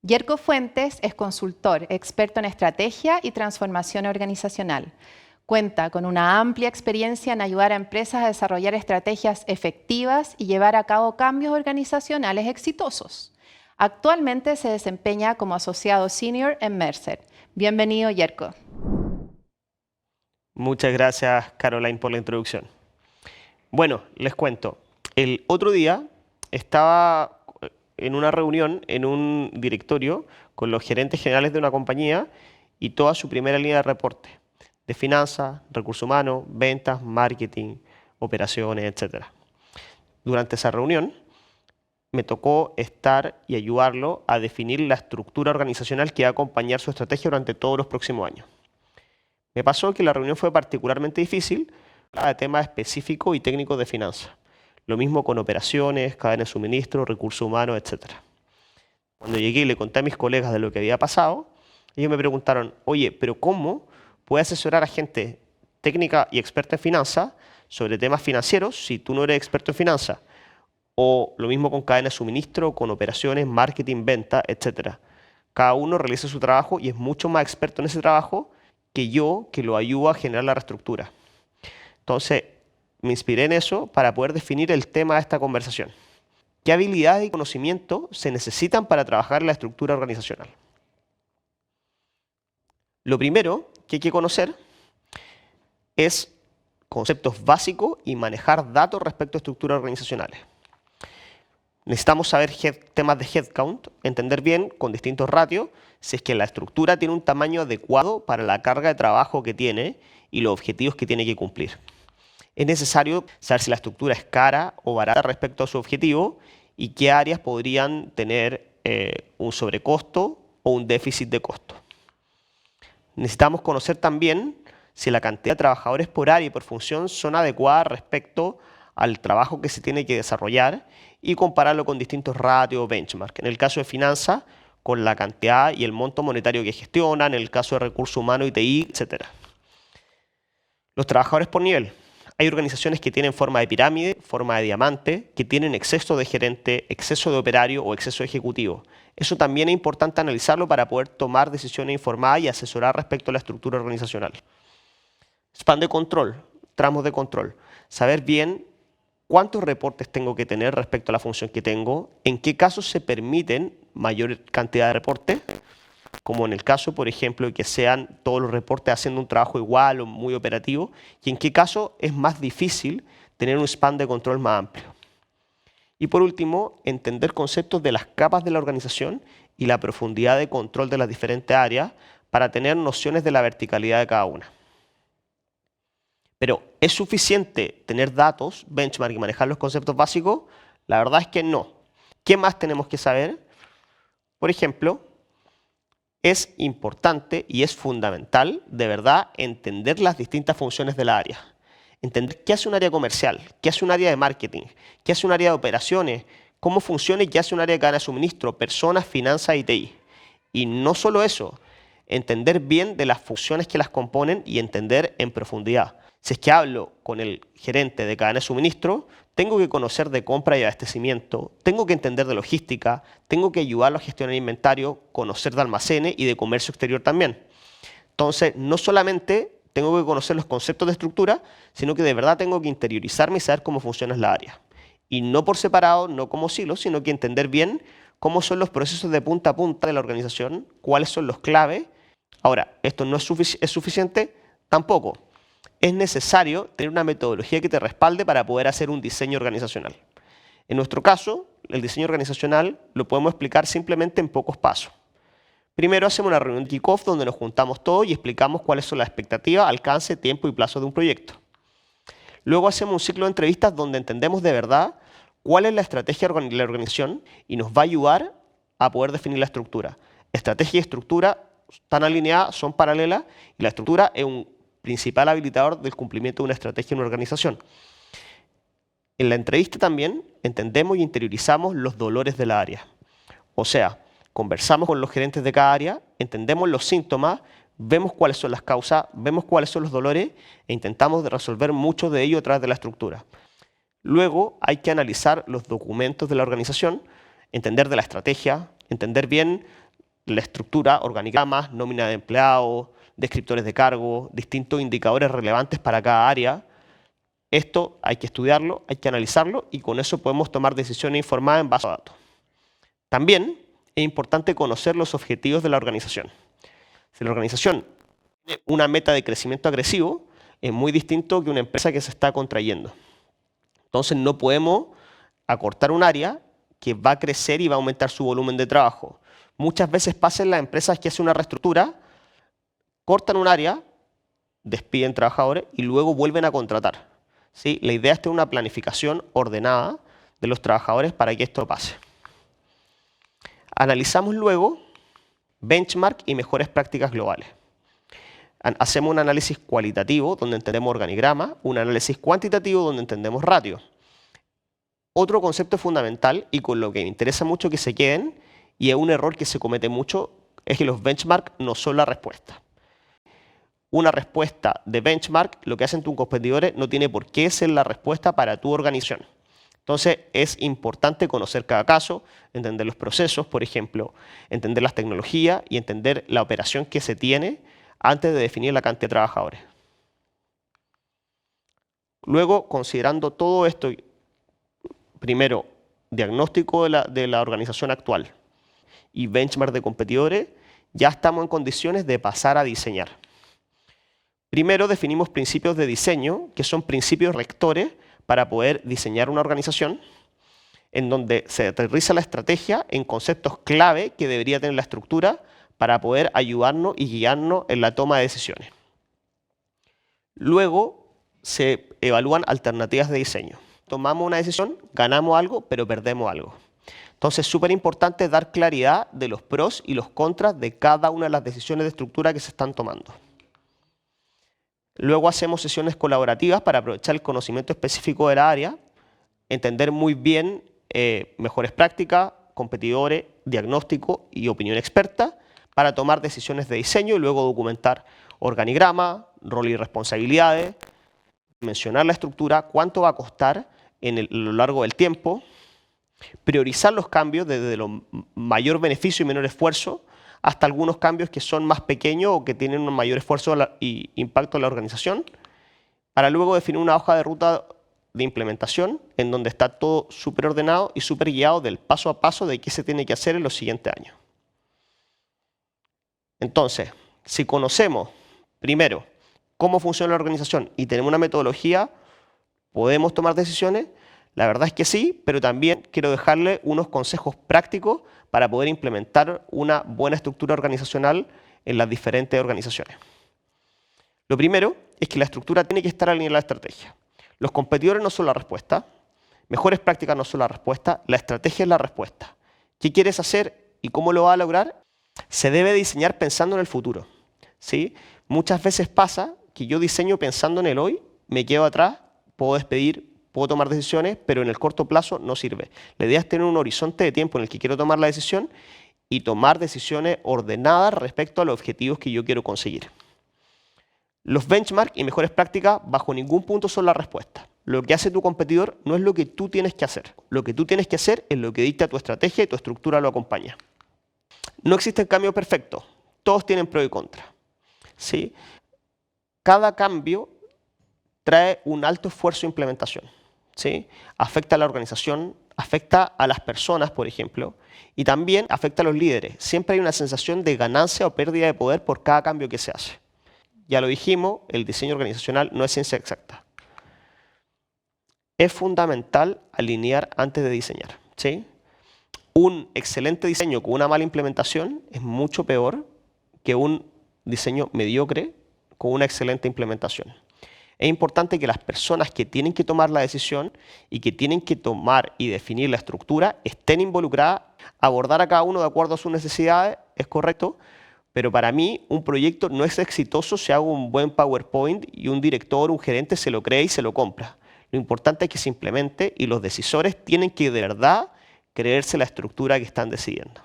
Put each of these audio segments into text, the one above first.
Yerko Fuentes es consultor, experto en estrategia y transformación organizacional. Cuenta con una amplia experiencia en ayudar a empresas a desarrollar estrategias efectivas y llevar a cabo cambios organizacionales exitosos. Actualmente se desempeña como asociado senior en Mercer. Bienvenido, Yerko. Muchas gracias, Caroline, por la introducción. Bueno, les cuento. El otro día estaba en una reunión, en un directorio, con los gerentes generales de una compañía y toda su primera línea de reporte, de finanzas, recursos humanos, ventas, marketing, operaciones, etc. Durante esa reunión me tocó estar y ayudarlo a definir la estructura organizacional que va a acompañar su estrategia durante todos los próximos años. Me pasó que la reunión fue particularmente difícil, hablaba de temas específicos y técnicos de finanzas. Lo mismo con operaciones, cadena de suministro, recursos humanos, etc. Cuando llegué y le conté a mis colegas de lo que había pasado, ellos me preguntaron, oye, pero ¿cómo puede asesorar a gente técnica y experta en finanzas sobre temas financieros si tú no eres experto en finanzas? O lo mismo con cadena de suministro, con operaciones, marketing, venta, etc. Cada uno realiza su trabajo y es mucho más experto en ese trabajo que yo, que lo ayudo a generar la reestructura. Entonces, me inspiré en eso para poder definir el tema de esta conversación. ¿Qué habilidades y conocimientos se necesitan para trabajar en la estructura organizacional? Lo primero que hay que conocer es conceptos básicos y manejar datos respecto a estructuras organizacionales. Necesitamos saber temas de headcount, entender bien con distintos ratios si es que la estructura tiene un tamaño adecuado para la carga de trabajo que tiene y los objetivos que tiene que cumplir. Es necesario saber si la estructura es cara o barata respecto a su objetivo y qué áreas podrían tener un sobrecosto o un déficit de costo. Necesitamos conocer también si la cantidad de trabajadores por área y por función son adecuadas respecto al trabajo que se tiene que desarrollar y compararlo con distintos ratios o benchmark. En el caso de finanzas, con la cantidad y el monto monetario que gestionan, en el caso de recursos humanos y TI, etc. Los trabajadores por nivel. Hay organizaciones que tienen forma de pirámide, forma de diamante, que tienen exceso de gerente, exceso de operario o exceso de ejecutivo. Eso también es importante analizarlo para poder tomar decisiones informadas y asesorar respecto a la estructura organizacional. Span de control, tramos de control. Saber bien cuántos reportes tengo que tener respecto a la función que tengo, en qué casos se permiten mayor cantidad de reportes, como en el caso, por ejemplo, de que sean todos los reportes haciendo un trabajo igual o muy operativo, y en qué caso es más difícil tener un span de control más amplio. Y por último, entender conceptos de las capas de la organización y la profundidad de control de las diferentes áreas para tener nociones de la verticalidad de cada una. Pero, ¿es suficiente tener datos, benchmark y manejar los conceptos básicos? La verdad es que no. ¿Qué más tenemos que saber? Por ejemplo, es importante y es fundamental, de verdad, entender las distintas funciones de la área. Entender qué hace un área comercial, qué hace un área de marketing, qué hace un área de operaciones, cómo funciona y qué hace un área de cadena de suministro, personas, finanzas y TI. Y no solo eso, entender bien de las funciones que las componen y entender en profundidad. Si es que hablo con el gerente de cadena de suministro, tengo que conocer de compra y abastecimiento, tengo que entender de logística, tengo que ayudarlo a gestionar inventario, conocer de almacenes y de comercio exterior también. Entonces, no solamente tengo que conocer los conceptos de estructura, sino que de verdad tengo que interiorizarme y saber cómo funciona la área. Y no por separado, no como silos, sino que entender bien cómo son los procesos de punta a punta de la organización, cuáles son los claves. Ahora, ¿esto no es suficiente? Tampoco. Es necesario tener una metodología que te respalde para poder hacer un diseño organizacional. En nuestro caso, el diseño organizacional lo podemos explicar simplemente en pocos pasos. Primero hacemos una reunión de kickoff donde nos juntamos todos y explicamos cuáles son las expectativas, alcance, tiempo y plazo de un proyecto. Luego hacemos un ciclo de entrevistas donde entendemos de verdad cuál es la estrategia de la organización y nos va a ayudar a poder definir la estructura. Estrategia y estructura están alineadas, son paralelas y la estructura es un principal habilitador del cumplimiento de una estrategia en una organización. En la entrevista también entendemos y interiorizamos los dolores de la área. O sea, conversamos con los gerentes de cada área, entendemos los síntomas, vemos cuáles son las causas, vemos cuáles son los dolores e intentamos resolver muchos de ellos a través de la estructura. Luego hay que analizar los documentos de la organización, entender de la estrategia, entender bien la estructura, organigramas, nómina de empleados, descriptores de cargo, distintos indicadores relevantes para cada área. Esto hay que estudiarlo, hay que analizarlo y con eso podemos tomar decisiones informadas en base a datos. También es importante conocer los objetivos de la organización. Si la organización tiene una meta de crecimiento agresivo, es muy distinto que una empresa que se está contrayendo. Entonces no podemos acortar un área que va a crecer y va a aumentar su volumen de trabajo. Muchas veces pasa en las empresas que hacen una reestructura, cortan un área, despiden trabajadores y luego vuelven a contratar. ¿Sí? La idea es tener una planificación ordenada de los trabajadores para que esto pase. Analizamos luego benchmark y mejores prácticas globales. Hacemos un análisis cualitativo donde entendemos organigrama, un análisis cuantitativo donde entendemos ratio. Otro concepto fundamental y con lo que me interesa mucho que se queden, y es un error que se comete mucho, es que los benchmark no son la respuesta. Una respuesta de benchmark, lo que hacen tus competidores, no tiene por qué ser la respuesta para tu organización. Entonces es importante conocer cada caso, entender los procesos, por ejemplo, entender las tecnologías y entender la operación que se tiene antes de definir la cantidad de trabajadores. Luego, considerando todo esto, primero, diagnóstico de la organización actual y benchmark de competidores, ya estamos en condiciones de pasar a diseñar. Primero definimos principios de diseño, que son principios rectores para poder diseñar una organización, en donde se aterriza la estrategia en conceptos clave que debería tener la estructura para poder ayudarnos y guiarnos en la toma de decisiones. Luego se evalúan alternativas de diseño. Tomamos una decisión, ganamos algo, pero perdemos algo. Entonces es súper importante dar claridad de los pros y los contras de cada una de las decisiones de estructura que se están tomando. Luego hacemos sesiones colaborativas para aprovechar el conocimiento específico de la área, entender muy bien mejores prácticas, competidores, diagnóstico y opinión experta para tomar decisiones de diseño y luego documentar organigrama, rol y responsabilidades, mencionar la estructura, cuánto va a costar a lo largo del tiempo, priorizar los cambios desde lo mayor beneficio y menor esfuerzo hasta algunos cambios que son más pequeños o que tienen un mayor esfuerzo y impacto en la organización, para luego definir una hoja de ruta de implementación en donde está todo súper ordenado y súper guiado del paso a paso de qué se tiene que hacer en los siguientes años. Entonces, si conocemos primero cómo funciona la organización y tenemos una metodología, ¿podemos tomar decisiones? La verdad es que sí, pero también quiero dejarle unos consejos prácticos para poder implementar una buena estructura organizacional en las diferentes organizaciones. Lo primero es que la estructura tiene que estar alineada a la estrategia. Los competidores no son la respuesta, mejores prácticas no son la respuesta, la estrategia es la respuesta. ¿Qué quieres hacer y cómo lo vas a lograr? Se debe diseñar pensando en el futuro, ¿sí? Muchas veces pasa que yo diseño pensando en el hoy, me quedo atrás, puedo despedir, puedo tomar decisiones, pero en el corto plazo no sirve. La idea es tener un horizonte de tiempo en el que quiero tomar la decisión y tomar decisiones ordenadas respecto a los objetivos que yo quiero conseguir. Los benchmarks y mejores prácticas bajo ningún punto son la respuesta. Lo que hace tu competidor no es lo que tú tienes que hacer. Lo que tú tienes que hacer es lo que dicta tu estrategia y tu estructura lo acompaña. No existe el cambio perfecto. Todos tienen pros y contras, ¿sí? Cada cambio trae un alto esfuerzo de implementación, ¿sí? Afecta a la organización, afecta a las personas, por ejemplo, y también afecta a los líderes. Siempre hay una sensación de ganancia o pérdida de poder por cada cambio que se hace. Ya lo dijimos, el diseño organizacional no es ciencia exacta. Es fundamental alinear antes de diseñar, ¿sí? Un excelente diseño con una mala implementación es mucho peor que un diseño mediocre con una excelente implementación. Es importante que las personas que tienen que tomar la decisión y que tienen que tomar y definir la estructura estén involucradas. Abordar a cada uno de acuerdo a sus necesidades es correcto, pero para mí un proyecto no es exitoso si hago un buen PowerPoint y un director, un gerente se lo cree y se lo compra. Lo importante es que se implemente y los decisores tienen que de verdad creerse la estructura que están decidiendo.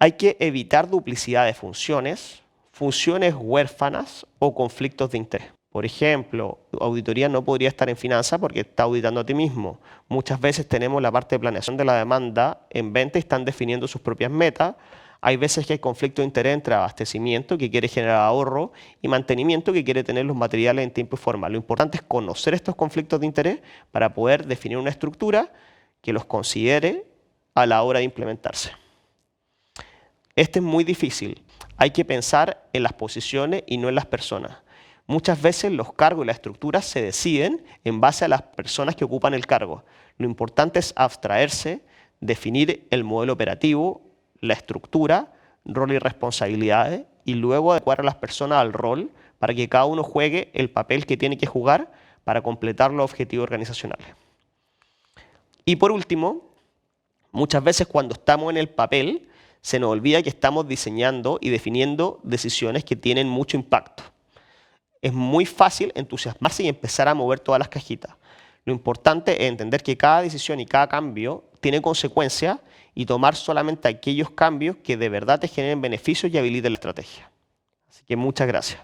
Hay que evitar duplicidad de funciones, funciones huérfanas o conflictos de interés. Por ejemplo, auditoría no podría estar en finanzas porque está auditando a ti mismo. Muchas veces tenemos la parte de planeación de la demanda en venta y están definiendo sus propias metas. Hay veces que hay conflicto de interés entre abastecimiento, que quiere generar ahorro, y mantenimiento, que quiere tener los materiales en tiempo y forma. Lo importante es conocer estos conflictos de interés para poder definir una estructura que los considere a la hora de implementarse. Este es muy difícil. Hay que pensar en las posiciones y no en las personas. Muchas veces los cargos y las estructuras se deciden en base a las personas que ocupan el cargo. Lo importante es abstraerse, definir el modelo operativo, la estructura, rol y responsabilidades, y luego adecuar a las personas al rol para que cada uno juegue el papel que tiene que jugar para completar los objetivos organizacionales. Y por último, muchas veces cuando estamos en el papel, se nos olvida que estamos diseñando y definiendo decisiones que tienen mucho impacto. Es muy fácil entusiasmarse y empezar a mover todas las cajitas. Lo importante es entender que cada decisión y cada cambio tiene consecuencias y tomar solamente aquellos cambios que de verdad te generen beneficios y habiliten la estrategia. Así que muchas gracias.